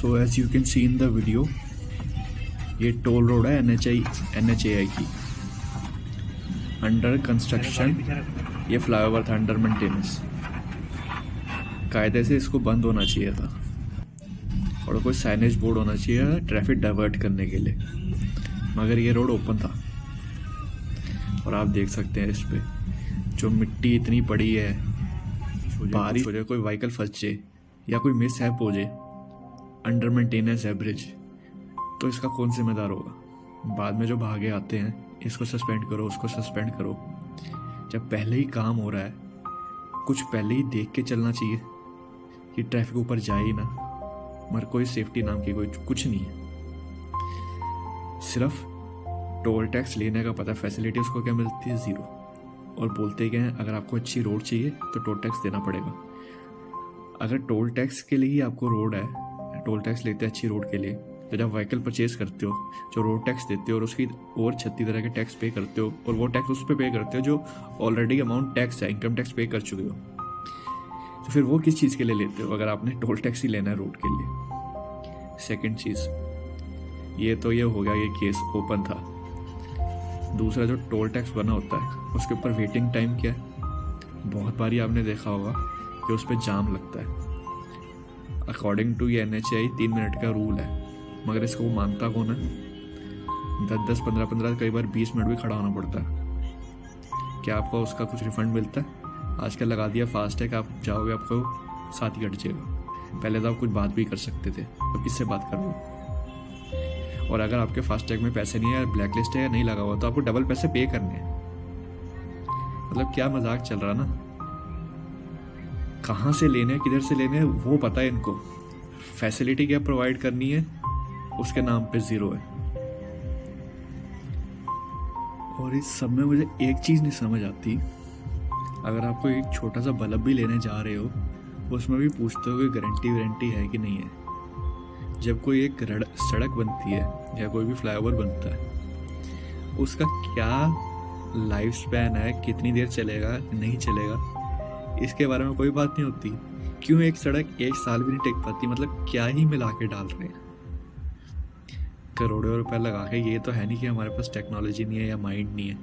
So as you can see in the video, ये toll road है NHAI की, under construction. ये flyover था अंडर मेंटेनेंस। कायदे से इसको बंद होना चाहिए था और कोई साइनेज बोर्ड होना चाहिए ट्रैफिक डाइवर्ट करने के लिए, मगर ये रोड ओपन था। और आप देख सकते हैं इस पे जो मिट्टी इतनी पड़ी है, बारिश हो जाए, कोई व्हीकल फंस जाए या कोई मिस हैप हो जाए, अंडर मेंटेनेंस है ब्रिज, तो इसका कौन जिम्मेदार होगा? बाद में जो भागे आते हैं इसको सस्पेंड करो, उसको सस्पेंड करो। जब पहले ही काम हो रहा है, कुछ पहले ही देख के चलना चाहिए कि ट्रैफिक ऊपर जाए ही ना, मगर कोई सेफ्टी नाम की कोई कुछ नहीं है। सिर्फ टोल टैक्स लेने का पता, फैसिलिटी उसको क्या मिलती है? ज़ीरो। और बोलते क्या हैं, अगर आपको अच्छी रोड चाहिए तो टोल टैक्स देना पड़ेगा। अगर टोल टैक्स के लिए ही आपको रोड है, टोल टैक्स लेते हैं अच्छी रोड के लिए, तो जब व्हीकल परचेज करते हो, जो रोड टैक्स देते हो और उसकी और 36 तरह के टैक्स पे करते हो, और वो टैक्स उस पर पे करते हो जो ऑलरेडी अमाउंट टैक्स है, इनकम टैक्स पे कर चुके हो, तो फिर वो किस चीज़ के लिए लेते हो अगर आपने टोल टैक्स ही लेना है रोड के लिए? सेकंड चीज़, ये तो ये हो गया, ये केस ओपन था। दूसरा, जो टोल टैक्स बना होता है उसके ऊपर वेटिंग टाइम क्या है? बहुत बारी आपने देखा होगा कि उस पर जाम लगता है। अकॉर्डिंग टू ये NHAI 3 मिनट का रूल है, मगर इसको वो मानता कौन है? 10-10, 15-15, कई बार 20 मिनट भी खड़ा होना पड़ता है। क्या आपको उसका कुछ रिफंड मिलता है? आजकल लगा दिया फास्ट है कि आप जाओगे आपको साथ ही कट जाएगा। पहले तो आप कुछ बात भी कर सकते थे, तो किससे बात कर लो? और अगर आपके फास्टैग में पैसे नहीं है, ब्लैक लिस्ट है या नहीं लगा हुआ, तो आपको डबल पैसे पे करने हैं। मतलब क्या मजाक चल रहा ना? कहाँ से लेने हैं, किधर से लेने हैं, वो पता है इनको। फैसिलिटी क्या प्रोवाइड करनी है उसके नाम पे ज़ीरो है। और इस सब में मुझे एक चीज़ नहीं समझ आती, अगर आपको एक छोटा सा बल्ब भी लेने जा रहे हो, उसमें भी पूछते हो कि गारंटी वारंटी है कि नहीं है। जब कोई एक सड़क बनती है या कोई भी फ्लाईओवर बनता है, उसका क्या लाइफ स्पैन है, कितनी देर चलेगा नहीं चलेगा, इसके बारे में कोई बात नहीं होती। क्यों एक सड़क 1 साल भी नहीं टिक पाती? मतलब क्या ही मिला के डाल रहे हैं करोड़ों रुपए लगा के। ये तो है नहीं कि हमारे पास टेक्नोलॉजी नहीं है या माइंड नहीं है।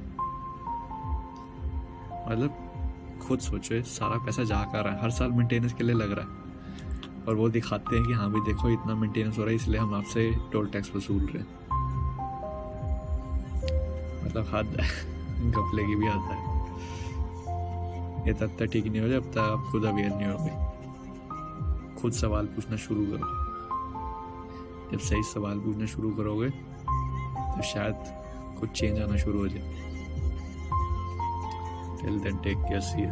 मतलब खुद सोचो, सारा पैसा जा कर रहा है, हर साल मेंटेनेंस के लिए लग रहा है, और वो दिखाते हैं कि हाँ भी देखो इतना मेंटेनेंस हो रहा है, इसलिए हम आपसे टोल टैक्स वसूल रहे हैं। मतलब हद घपले की भी हद है। ये तब तक ठीक नहीं हो जब तक आप खुद अवेयर नहीं होगे। खुद सवाल पूछना शुरू करो। जब सही सवाल पूछना शुरू करोगे तो शायद कुछ चेंज आना शुरू हो जाए। Till then take care, see you.